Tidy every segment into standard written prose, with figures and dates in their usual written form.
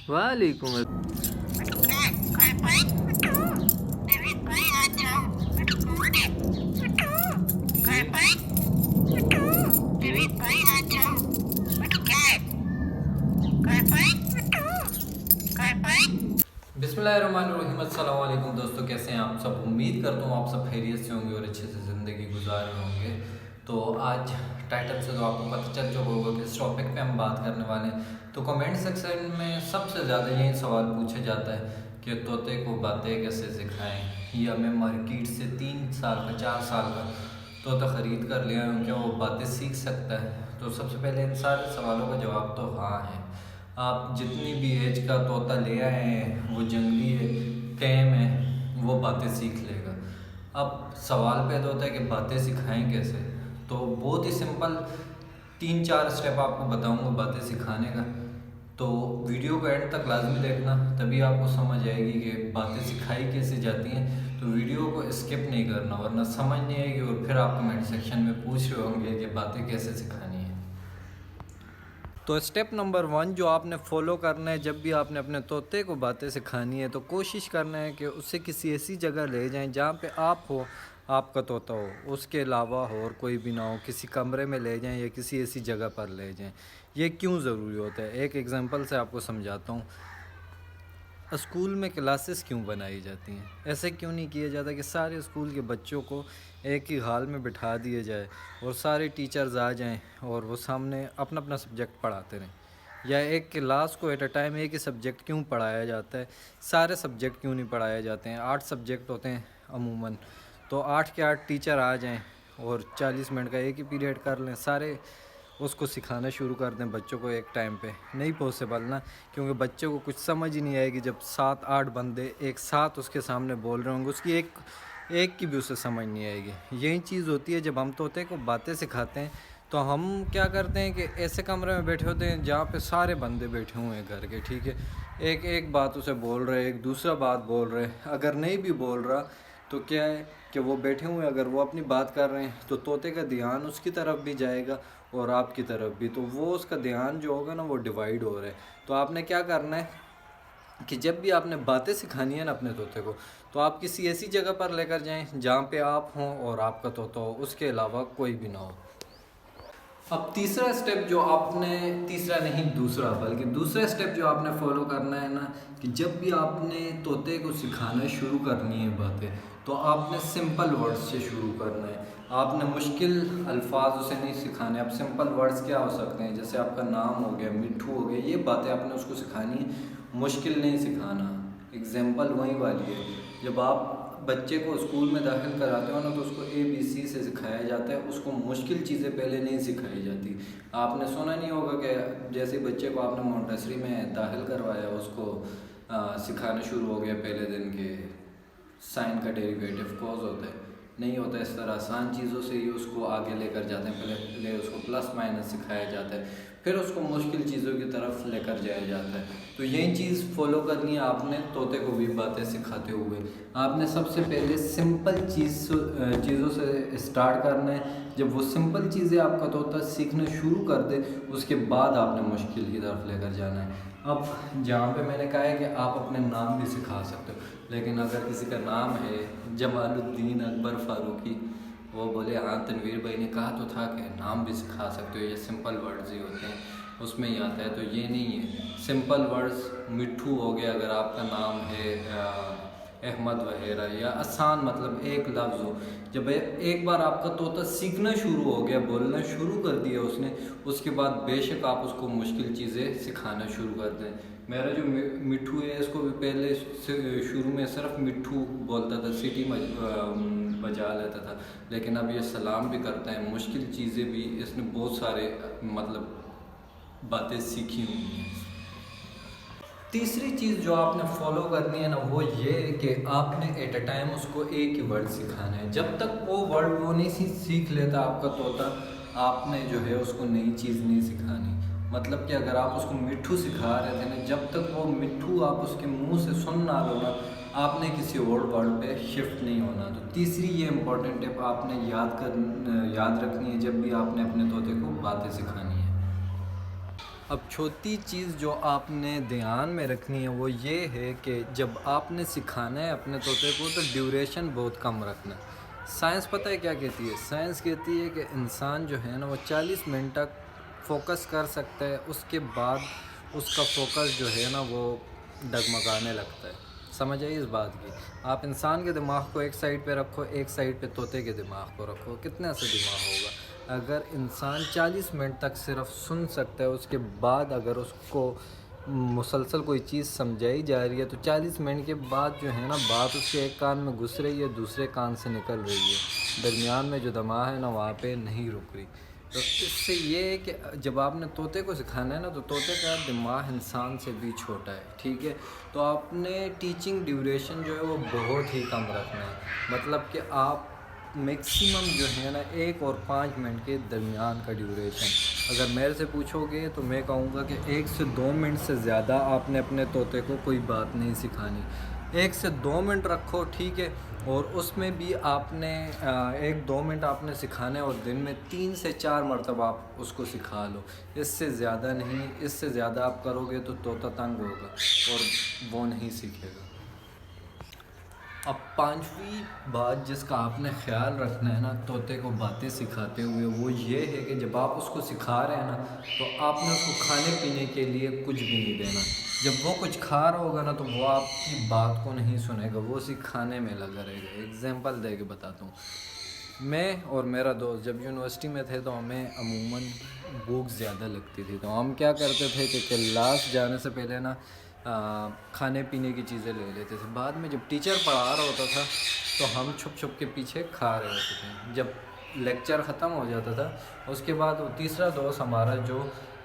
वालेकुम बिस्मिल्लाहिर्रहमानिर्रहीम। अस्सलाम वालेकुम दोस्तों, कैसे हैं आप सब। उम्मीद करता हूँ आप सब खैरियत से होंगे और अच्छे से ज़िंदगी गुजार रहे होंगे। तो आज टाइटल से तो आपको पता चल चुका होगा कि इस टॉपिक पे हम बात करने वाले हैं। तो कमेंट सेक्शन में सबसे ज़्यादा यही सवाल पूछा जाता है कि तोते को बातें कैसे सिखाएं, या मैं मार्केट से 3 साल का 4 साल का तोता ख़रीद कर लिया हूँ, क्या वो बातें सीख सकता है। तो सबसे पहले इन सारे सवालों का जवाब तो हाँ है। आप जितनी भी एज का तोता ले आए हैं, वो जंगली है, टेम है, वो बातें सीख लेगा। अब सवाल पैदा होता है कि बातें सिखाएं कैसे। तो बहुत ही सिंपल 3-4 स्टेप आपको बताऊंगा बातें सिखाने का। तो वीडियो को एंड तक लाजमी देखना, तभी आपको समझ आएगी कि बातें सिखाई कैसे जाती हैं। तो वीडियो को स्किप नहीं करना, वरना समझ नहीं आएगी और फिर आप कमेंट सेक्शन में पूछ रहे होंगे कि बातें कैसे सिखानी है। तो स्टेप नंबर 1 जो आपने फॉलो करना है, जब भी आपने अपने तोते को बातें सिखानी है तो कोशिश करना है कि उसे किसी ऐसी जगह ले जाएं जहाँ पे आप हो, आपका तोता हो, उसके अलावा हो और कोई भी ना हो। किसी कमरे में ले जाएं या किसी ऐसी जगह पर ले जाएं। ये क्यों ज़रूरी होता है, एक एग्जांपल से आपको समझाता हूँ। स्कूल में क्लासेस क्यों बनाई जाती हैं, ऐसे क्यों नहीं किया जाता कि सारे स्कूल के बच्चों को एक ही हाल में बिठा दिया जाए और सारे टीचर्स आ जाएं और वो सामने अपना अपना सब्जेक्ट पढ़ाते रहें। या एक क्लास को एट अ टाइम एक ही सब्जेक्ट क्यों पढ़ाया जाता है, सारे सब्जेक्ट क्यों नहीं पढ़ाए जाते हैं। 8 सब्जेक्ट होते हैं अमूमन, तो 8 के 8 टीचर आ जाएं और 40 मिनट का एक ही पीरियड कर लें, सारे उसको सिखाना शुरू कर दें बच्चों को एक टाइम पे। नहीं पॉसिबल ना, क्योंकि बच्चों को कुछ समझ ही नहीं आएगी जब 7-8 बंदे एक साथ उसके सामने बोल रहे होंगे, उसकी एक की भी उसे समझ नहीं आएगी। यही चीज़ होती है जब हम तोते को बातें सिखाते हैं। तो हम क्या करते हैं कि ऐसे कमरे में बैठे होते हैं जहाँ पे सारे बंदे बैठे हुए हैं घर के, ठीक है। एक एक बात उसे बोल रहे, एक दूसरा बात बोल रहे। अगर नहीं भी बोल रहा तो क्या है कि वो बैठे हुए हैं, अगर वो अपनी बात कर रहे हैं तो तोते का ध्यान उसकी तरफ भी जाएगा और आपकी तरफ भी, तो वो उसका ध्यान जो होगा ना वो डिवाइड हो रहा है। तो आपने क्या करना है कि जब भी आपने बातें सिखानी है ना अपने तोते को, तो आप किसी ऐसी जगह पर लेकर जाएं जहाँ पे आप हों और आपका तोता हो, उसके अलावा कोई भी ना हो। अब तीसरा स्टेप जो आपने, तीसरा नहीं दूसरा, बल्कि दूसरा स्टेप जो आपने फॉलो करना है ना, कि जब भी आपने तोते को सिखाना शुरू करनी है बातें, तो आपने सिंपल वर्ड्स से शुरू करना है। आपने मुश्किल अल्फाज उसे नहीं सिखाने। अब सिंपल वर्ड्स क्या हो सकते हैं, जैसे आपका नाम हो गया, मिट्ठू हो गया, ये बातें आपने उसको सिखानी है, मुश्किल नहीं सिखाना। एग्जाम्पल वही वाली है, जब आप बच्चे को स्कूल में दाखिल कराते हो ना, तो उसको ABC से सिखाया जाता है, उसको मुश्किल चीज़ें पहले नहीं सिखाई जाती। आपने सुना नहीं होगा कि जैसे बच्चे को आपने मोंटेसरी में दाखिल करवाया, उसको सिखाना शुरू हो गया पहले दिन के साइन का डेरिवेटिव कॉज होता है, नहीं होता। इस तरह आसान चीज़ों से ही उसको आगे लेकर जाते हैं। पहले उसको प्लस माइनस सिखाया जाता है, फिर उसको मुश्किल चीज़ों की तरफ लेकर जाया जाता है। तो यही चीज़ फॉलो करनी है आपने तोते को भी बातें सिखाते हुए। आपने सबसे पहले सिंपल चीज़ों से स्टार्ट करना है। जब वो सिंपल चीज़ें आपका तोता सीखना शुरू कर दे, उसके बाद आपने मुश्किल की तरफ लेकर जाना है। अब जहाँ पे मैंने कहा है कि आप अपने नाम भी सिखा सकते हो, लेकिन अगर किसी का नाम है जमालुद्दीन अकबर फारूकी, वो बोले हाँ तनवीर भाई ने कहा तो था कि नाम भी सिखा सकते हो, ये सिंपल वर्ड्स ही होते हैं, उसमें ही आता है। तो ये नहीं है। सिंपल वर्ड्स मिट्ठू हो गया, अगर आपका नाम है अहमद वगैरह, या आसान मतलब एक लफ्ज़ हो। जब एक बार आपका तोता सीखना शुरू हो गया, बोलना शुरू कर दिया उसने, उसके बाद बेशक आप उसको मुश्किल चीज़ें सिखाना शुरू कर दें। मेरा जो मिट्ठू है, इसको भी पहले शुरू में सिर्फ मिट्ठू बोलता था, सीटी बजा लेता था, लेकिन अब ये सलाम भी करता है। मुश्किल चीज़ें भी इसने बहुत सारे मतलब बातें सीखी हुई हैं। तीसरी चीज़ जो आपने फॉलो करनी है ना, वो ये है कि आपने एट अ टाइम उसको एक ही वर्ड सिखाना है। जब तक वो वर्ड वो नहीं सीख लेता आपका तोता, आपने जो है उसको नई चीज़ नहीं सिखानी। मतलब कि अगर आप उसको मिट्ठू सिखा रहे थे ना, जब तक वो मिट्ठू आप उसके मुंह से सुन ना लो ना, आपने किसी और वर्ड पे शिफ्ट नहीं होना। तो तीसरी ये इम्पोर्टेंट टिप आपने याद रखनी है जब भी आपने अपने तोते को बातें सिखानी है। اب چھوٹی چیز جو آپ نے دھیان میں رکھنی ہے وہ یہ ہے کہ جب آپ نے سکھانا ہے اپنے طوطے کو تو ڈیوریشن بہت کم رکھنا ہے۔ سائنس پتہ ہے کیا کہتی ہے؟ سائنس کہتی ہے کہ انسان جو ہے نا وہ 40 منٹ تک فوکس کر سکتا ہے، اس کے بعد اس کا فوکس جو ہے نا وہ ڈگمگانے لگتا ہے۔ سمجھ آئی اس بات کی؟ آپ انسان کے دماغ کو ایک سائڈ پہ رکھو، ایک سائڈ پہ طوطے کے دماغ کو رکھو، کتنا سا دماغ ہوگا؟ اگر انسان 40 منٹ تک صرف سن سکتا ہے، اس کے بعد اگر اس کو مسلسل کوئی چیز سمجھائی جا رہی ہے تو 40 منٹ کے بعد جو ہے نا بات اس کے ایک کان میں گھس رہی ہے، دوسرے کان سے نکل رہی ہے، درمیان میں جو دماغ ہے نا وہاں پہ نہیں رک رہی۔ تو اس سے یہ ہے کہ جب آپ نے طوطے کو سکھانا ہے نا تو طوطے کا دماغ انسان سے بھی چھوٹا ہے، ٹھیک ہے؟ تو آپ نے ٹیچنگ ڈیوریشن جو ہے وہ بہت ہی کم رکھنا ہے، مطلب کہ آپ میکسیمم جو ہے نا 1 اور 5 منٹ کے درمیان کا ڈیوریشن۔ اگر میرے سے پوچھو گے تو میں کہوں گا کہ 1 سے 2 منٹ سے زیادہ آپ نے اپنے طوطے کو کوئی بات نہیں سکھانی۔ 1 سے 2 منٹ رکھو، ٹھیک ہے؟ اور اس میں بھی آپ نے 1-2 منٹ آپ نے سکھانا ہے اور دن میں 3 سے 4 مرتبہ آپ اس کو سکھا لو، اس سے زیادہ نہیں۔ اس سے زیادہ آپ کرو گے تو طوطا تنگ ہوگا اور وہ نہیں سیکھے گا۔ اب 5ویں بات جس کا آپ نے خیال رکھنا ہے نا طوطے کو باتیں سکھاتے ہوئے وہ یہ ہے کہ جب آپ اس کو سکھا رہے ہیں نا تو آپ نے اس کو کھانے پینے کے لیے کچھ بھی نہیں دینا۔ جب وہ کچھ کھا رہا ہوگا نا تو وہ آپ کی بات کو نہیں سنے گا، وہ اسی کھانے میں لگا رہے گا۔ ایگزامپل دے کے بتاتا ہوں، میں اور میرا دوست جب یونیورسٹی میں تھے تو ہمیں عموماً بھوک زیادہ لگتی تھی، تو ہم کیا کرتے تھے کہ کلاس جانے سے پہلے نا کھانے پینے کی چیزیں لے لیتے تھے۔ بعد میں جب ٹیچر پڑھا رہا ہوتا تھا تو ہم چھپ چھپ کے پیچھے کھا رہے ہوتے تھے۔ جب لیکچر ختم ہو جاتا تھا اس کے بعد وہ تیسرا دوست ہمارا جو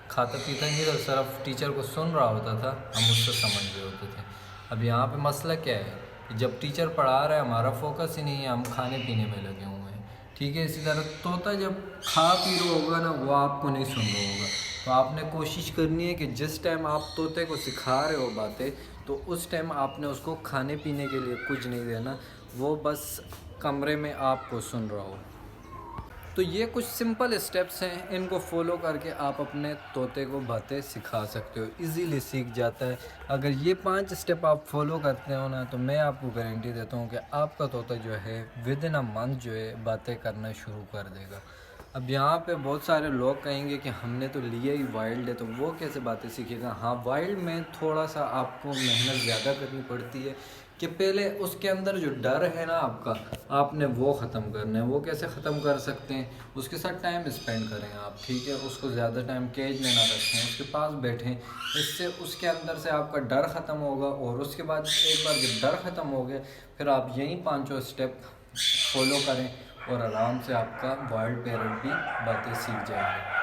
کھاتا پیتا نہیں تھا، صرف ٹیچر کو سن رہا ہوتا تھا، ہم اس سے سمجھ رہے ہوتے تھے۔ اب یہاں پہ مسئلہ کیا ہے کہ جب ٹیچر پڑھا رہا ہے ہمارا فوکس ہی نہیں ہے، ہم کھانے پینے میں لگے ہوئے ہیں، ٹھیک ہے؟ اسی طرح طوطا جب کھا پی رہا ہوگا نا وہ آپ کو نہیں سن رہا ہوگا۔ تو آپ نے کوشش کرنی ہے کہ جس ٹائم آپ طوطے کو سکھا رہے ہو باتیں تو اس ٹائم آپ نے اس کو کھانے پینے کے لیے کچھ نہیں دینا، وہ بس کمرے میں آپ کو سن رہا ہو۔ تو یہ کچھ سمپل اسٹیپس ہیں، ان کو فالو کر کے آپ اپنے طوطے کو باتیں سکھا سکتے ہو، ایزیلی سیکھ جاتا ہے۔ اگر یہ 5 اسٹیپ آپ فالو کرتے ہو نا تو میں آپ کو گارنٹی دیتا ہوں کہ آپ کا طوطا جو ہے ودن اے منتھ جو ہے باتیں کرنا شروع کر دے گا۔ اب یہاں پہ بہت سارے لوگ کہیں گے کہ ہم نے تو لیا ہی وائلڈ ہے تو وہ کیسے باتیں سیکھے گا؟ ہاں، وائلڈ میں تھوڑا سا آپ کو محنت زیادہ کرنی پڑتی ہے کہ پہلے اس کے اندر جو ڈر ہے نا آپ کا، آپ نے وہ ختم کرنا ہے۔ وہ کیسے ختم کر سکتے ہیں؟ اس کے ساتھ ٹائم اسپینڈ کریں آپ، ٹھیک ہے؟ اس کو زیادہ ٹائم کیج میں نہ رکھیں، اس کے پاس بیٹھیں، اس سے اس کے اندر سے آپ کا ڈر ختم ہوگا۔ اور اس کے بعد ایک بار جب ڈر ختم ہو گیا پھر آپ یہی 5 اسٹیپ فالو کریں اور آرام سے آپ کا وائلڈ پیرٹ بھی باتیں سیکھ جائے گا۔